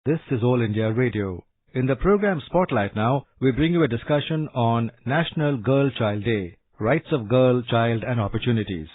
This is All India Radio. In the program Spotlight now, we bring you a discussion on National Girl Child Day, Rights of Girl, Child and Opportunities.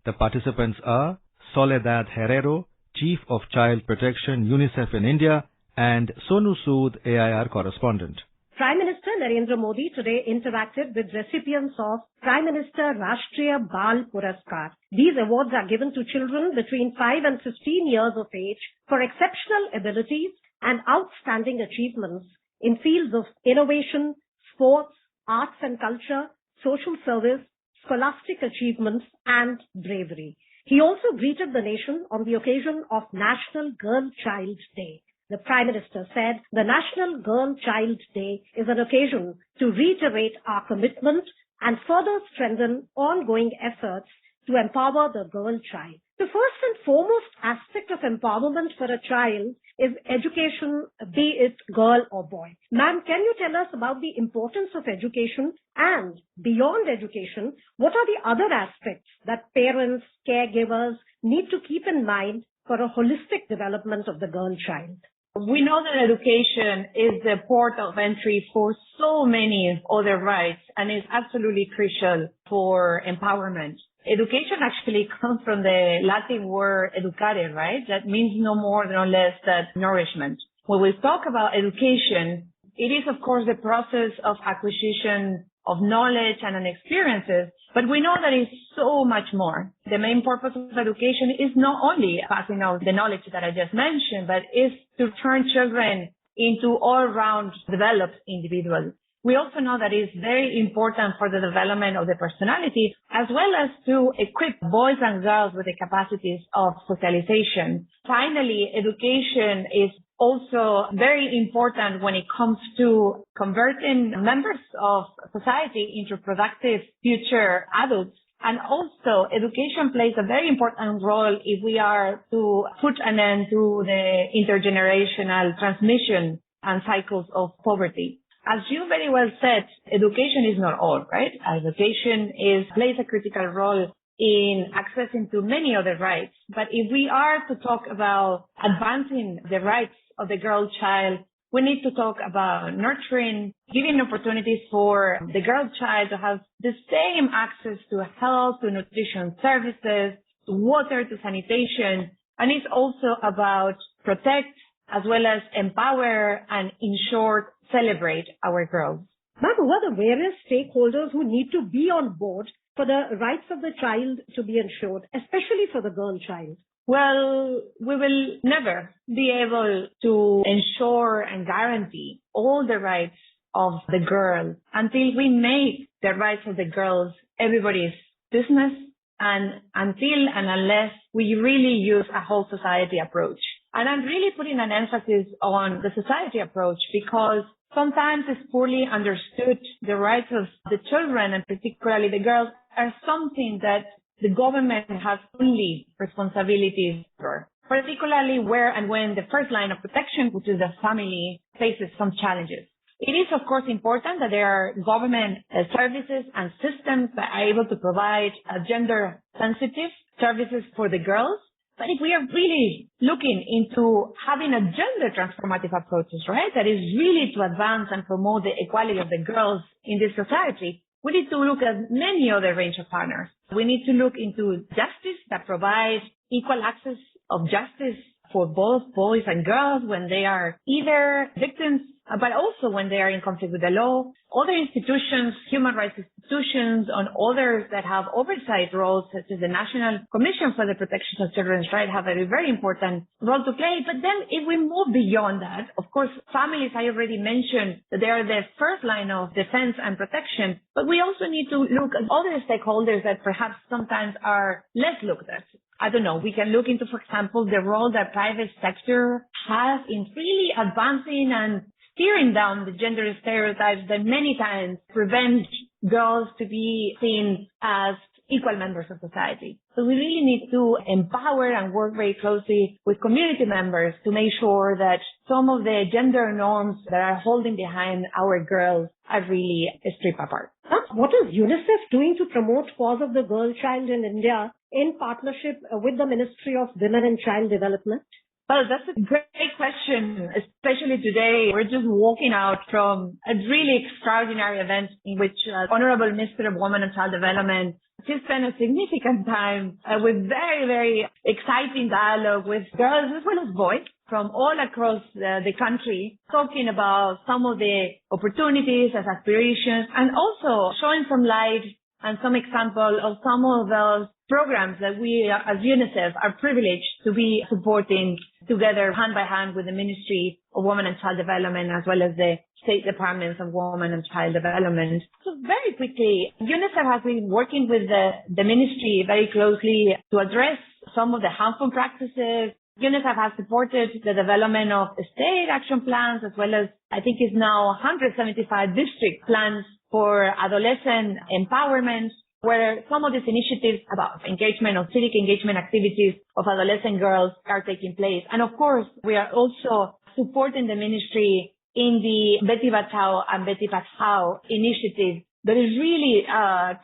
The participants are Soledad Herrero, Chief of Child Protection, UNICEF in India, and Sonu Sood, AIR correspondent. Prime Minister Narendra Modi today interacted with recipients of Prime Minister Rashtriya Bal Puraskar. These awards are given to children between 5 and 15 years of age for exceptional abilities and outstanding achievements in fields of innovation, sports, arts and culture, social service, scholastic achievements and bravery. He also greeted the nation on the occasion of National Girl Child Day. The Prime Minister said the National Girl Child Day is an occasion to reiterate our commitment and further strengthen ongoing efforts to empower the girl child. The first and foremost aspect of empowerment for a child is education, be it girl or boy. Ma'am, can you tell us about the importance of education and beyond education, what are the other aspects that parents, caregivers need to keep in mind for a holistic development of the girl child? We know that education is the port of entry for so many other rights and is absolutely crucial for empowerment. Education actually comes from the Latin word educare, right? That means no more, no less than nourishment. When we talk about education, it is of course the process of acquisition of knowledge and experiences, but we know that it's so much more. The main purpose of education is not only passing on the knowledge that I just mentioned, but is to turn children into all-round developed individuals. We also know that it's very important for the development of the personality, as well as to equip boys and girls with the capacities of socialization. Finally, education is also very important when it comes to converting members of society into productive future adults. And also, education plays a very important role if we are to put an end to the intergenerational transmission and cycles of poverty. As you very well said, education is not all, right? Education plays a critical role in accessing to many other rights. But if we are to talk about advancing the rights of the girl child, we need to talk about nurturing, giving opportunities for the girl child to have the same access to health, to nutrition services, to water, to sanitation. And it's also about protect as well as empower and, in short, celebrate our girls. Ma'am, who are the various stakeholders who need to be on board for the rights of the child to be ensured, especially for the girl child? Well, we will never be able to ensure and guarantee all the rights of the girl until we make the rights of the girls everybody's business and until and unless we really use a whole society approach. And I'm really putting an emphasis on the society approach because sometimes it's poorly understood. The rights of the children and particularly the girls are something that the government has only responsibilities for, particularly where and when the first line of protection, which is the family, faces some challenges. It is, of course, important that there are government services and systems that are able to provide gender-sensitive services for the girls. But if we are really looking into having a gender transformative approaches, right, that is really to advance and promote the equality of the girls in this society, we need to look at many other range of partners. We need to look into justice that provides equal access of justice for both boys and girls when they are either victims, but also when they are in conflict with the law. Other institutions, human rights institutions, and others that have oversight roles, such as the National Commission for the Protection of Children's Rights, have a very important role to play. But then if we move beyond that, of course, families, I already mentioned that they are the first line of defense and protection, but we also need to look at other stakeholders that perhaps sometimes are less looked at. I don't know, we can look into, for example, the role that private sector has in really advancing and steering down the gender stereotypes that many times prevent girls to be seen as equal members of society. So we really need to empower and work very closely with community members to make sure that some of the gender norms that are holding behind our girls are really stripped apart. What is UNICEF doing to promote cause of the girl child in India in partnership with the Ministry of Women and Child Development? Well, that's a great question, especially today. We're just walking out from a really extraordinary event in which Honorable Minister of Women and Child Development just spent a significant time with very, very exciting dialogue with girls as well as boys from all across the country, talking about some of the opportunities as aspirations and also showing some light and some example of some of those programs that we as UNICEF are privileged to be supporting together hand by hand with the Ministry of Women and Child Development as well as the State Departments of Women and Child Development. So very quickly, UNICEF has been working with the ministry very closely to address some of the harmful practices. UNICEF has supported the development of state action plans as well as I think it's now 175 district plans for adolescent empowerment, where some of these initiatives about engagement or civic engagement activities of adolescent girls are taking place. And of course, we are also supporting the ministry in the Beti Bachao and Beti Padhao initiative that is really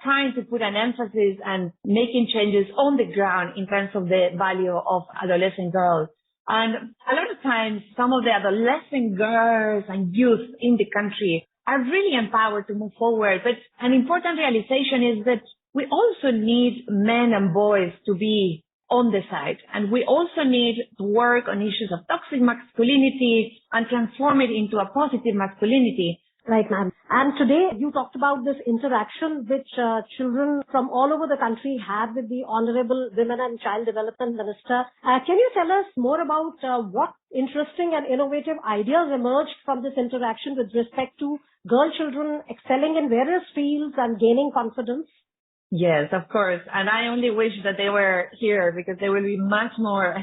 trying to put an emphasis and making changes on the ground in terms of the value of adolescent girls. And a lot of times, some of the adolescent girls and youth in the country are really empowered to move forward. But an important realization is that we also need men and boys to be on the side. And we also need to work on issues of toxic masculinity and transform it into a positive masculinity. Right, ma'am. And today you talked about this interaction which children from all over the country had with the Honorable Women and Child Development Minister. Can you tell us more about what interesting and innovative ideas emerged from this interaction with respect to girl children excelling in various fields and gaining confidence? Yes, of course. And I only wish that they were here because they will be much more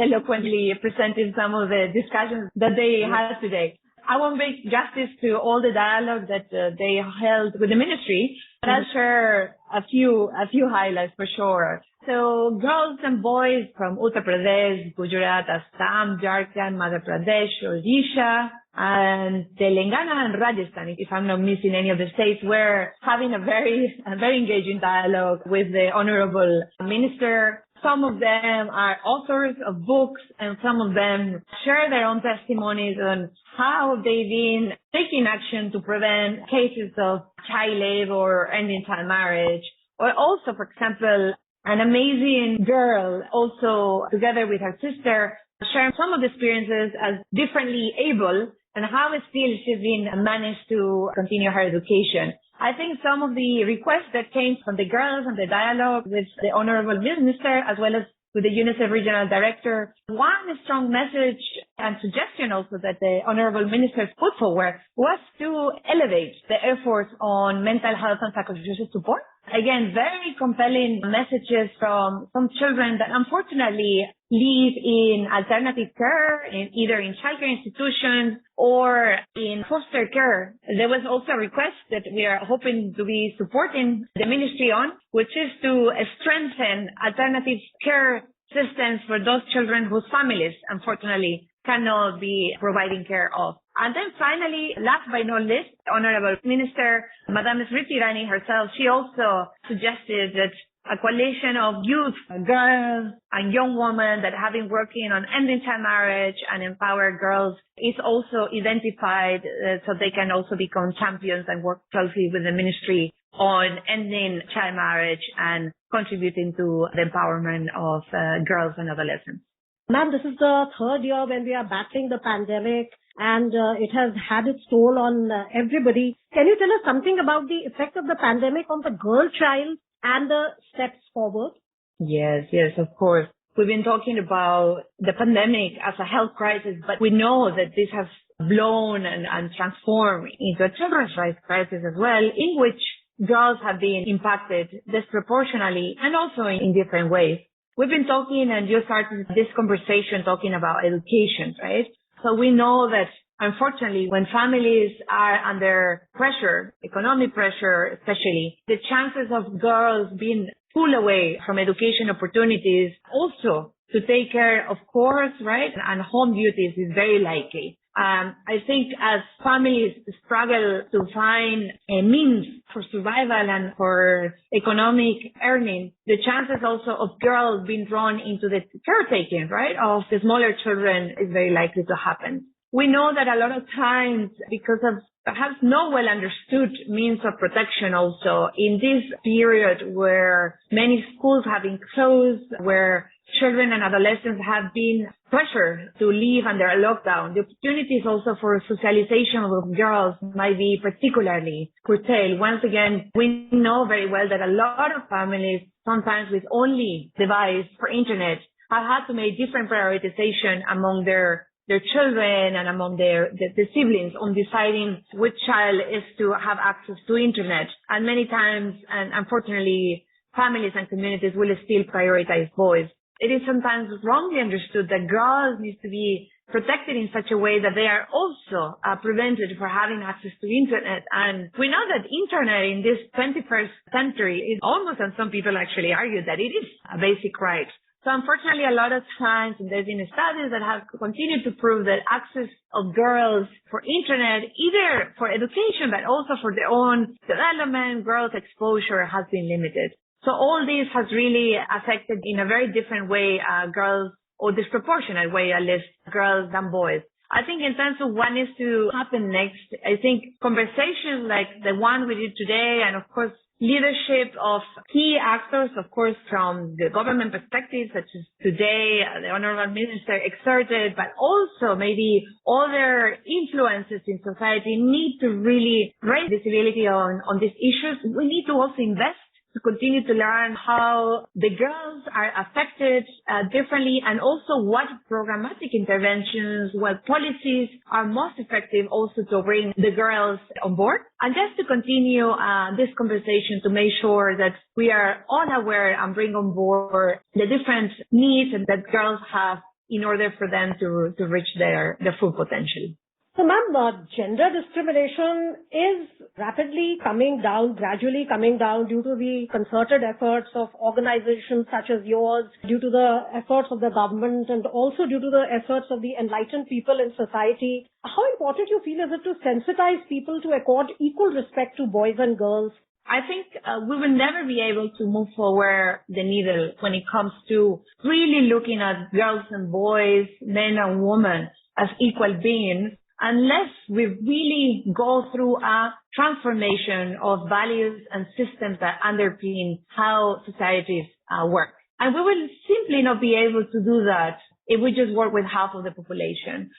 eloquently presenting some of the discussions that they had today. I won't make justice to all the dialogue that they held with the ministry, but I'll share a few highlights for sure. So girls and boys from Uttar Pradesh, Gujarat, Assam, Jharkhand, Madhya Pradesh, Odisha, and Telangana and Rajasthan, if I'm not missing any of the states, were having a very engaging dialogue with the Honorable Minister. Some of them are authors of books and some of them share their own testimonies on how they've been taking action to prevent cases of child labor or ending child marriage. Or also, for example, an amazing girl also together with her sister sharing some of the experiences as differently able and how still she's been managed to continue her education. I think some of the requests that came from the girls and the dialogue with the Honorable Minister as well as with the UNICEF Regional Director, one strong message and suggestion also that the Honorable Minister put forward was to elevate the efforts on mental health and psychosocial support. Again, very compelling messages from some children that unfortunately live in alternative care, either in childcare institutions or in foster care. There was also a request that we are hoping to be supporting the ministry on, which is to strengthen alternative care systems for those children whose families, unfortunately, cannot be providing care of. And then finally, last but not least, Honorable Minister, Madame Smriti Irani herself, she also suggested that a coalition of youth, girls, and young women that have been working on ending child marriage and empower girls is also identified so they can also become champions and work closely with the ministry on ending child marriage and contributing to the empowerment of girls and adolescents. Ma'am, this is the third year when we are battling the pandemic and it has had its toll on everybody. Can you tell us something about the effect of the pandemic on the girl child and the steps forward? Yes, of course. We've been talking about the pandemic as a health crisis, but we know that this has blown and transformed into a children's rights crisis as well, in which girls have been impacted disproportionately and also in different ways. We've been talking, and you started this conversation talking about education, right? So we know that unfortunately, when families are under pressure, economic pressure especially, the chances of girls being pulled away from education opportunities also to take care of course, right, and home duties is very likely. I think as families struggle to find a means for survival and for economic earning, the chances also of girls being drawn into the caretaking, right, of the smaller children is very likely to happen. We know that a lot of times, because of perhaps no well understood means of protection also, in this period where many schools have been closed, where children and adolescents have been pressured to live under a lockdown, the opportunities also for socialization with girls might be particularly curtailed. Once again, we know very well that a lot of families, sometimes with only device for internet, have had to make different prioritization among their children and among the siblings on deciding which child is to have access to internet. And many times, and unfortunately, families and communities will still prioritize boys. It is sometimes wrongly understood that girls need to be protected in such a way that they are also prevented from having access to internet. And we know that internet in this 21st century is almost, and some people actually argue that it is a basic right. So unfortunately, a lot of times, and there's been studies that have continued to prove that access of girls for internet, either for education, but also for their own development, growth, exposure, has been limited. So all this has really affected in a very different way girls, or disproportionate way at least, girls than boys. I think in terms of what needs to happen next, I think conversations like the one we did today, and of course leadership of key actors, of course, from the government perspective, such as today, the Honorable Minister exerted, but also maybe other influences in society need to really raise visibility on these issues. We need to also invest to continue to learn how the girls are affected differently, and also what programmatic interventions, what policies are most effective also to bring the girls on board. And just to continue this conversation to make sure that we are all aware and bring on board the different needs that girls have in order for them to reach their full potential. So, ma'am, gender discrimination is rapidly coming down, gradually coming down due to the concerted efforts of organizations such as yours, due to the efforts of the government, and also due to the efforts of the enlightened people in society. How important you feel is it to sensitize people to accord equal respect to boys and girls? I think we will never be able to move forward the needle when it comes to really looking at girls and boys, men and women as equal beings, unless we really go through a transformation of values and systems that underpin how societies work. And we will simply not be able to do that if we just work with half of the population.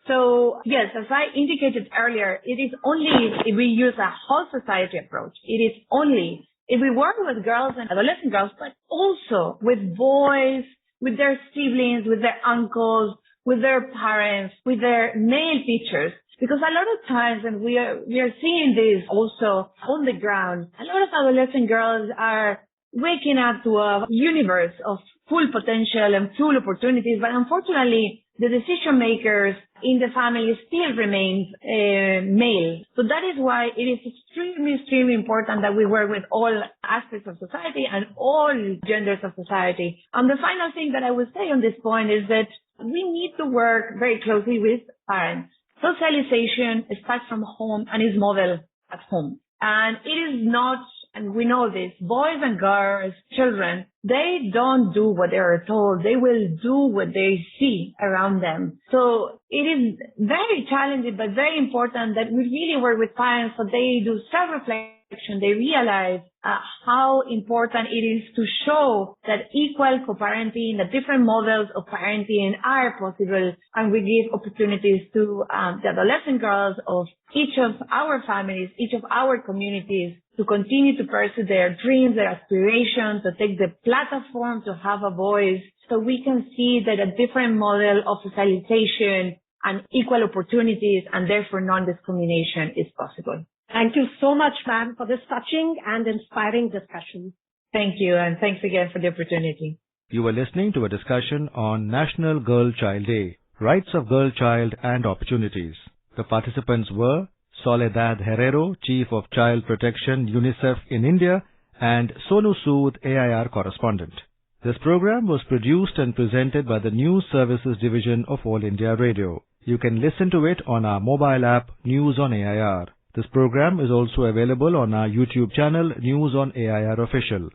So yes, as I indicated earlier, it is only if we use a whole society approach. It is only if we work with girls and adolescent girls, but also with boys, with their siblings, with their uncles, with their parents, with their male teachers. Because a lot of times, and we are seeing this also on the ground, a lot of adolescent girls are waking up to a universe of full potential and full opportunities, but unfortunately, the decision makers in the family still remain male. So that is why it is extremely important that we work with all aspects of society and all genders of society. And the final thing that I would say on this point is that we need to work very closely with parents. Socialization starts from home and is modeled at home. And it is not, and we know this, boys and girls, children, they don't do what they are told. They will do what they see around them. So it is very challenging, but very important that we really work with parents so they do self-reflection. They realize how important it is to show that equal co-parenting, that different models of parenting are possible, and we give opportunities to the adolescent girls of each of our families, each of our communities, to continue to pursue their dreams, their aspirations, to take the platform to have a voice, so we can see that a different model of socialization and equal opportunities and therefore non-discrimination is possible. Thank you so much, ma'am, for this touching and inspiring discussion. Thank you, and thanks again for the opportunity. You were listening to a discussion on National Girl Child Day, Rights of Girl Child and Opportunities. The participants were Soledad Herrero, Chief of Child Protection, UNICEF in India, and Sonu Sood, AIR correspondent. This program was produced and presented by the News Services Division of All India Radio. You can listen to it on our mobile app News on AIR. This program is also available on our YouTube channel News on AIR Official.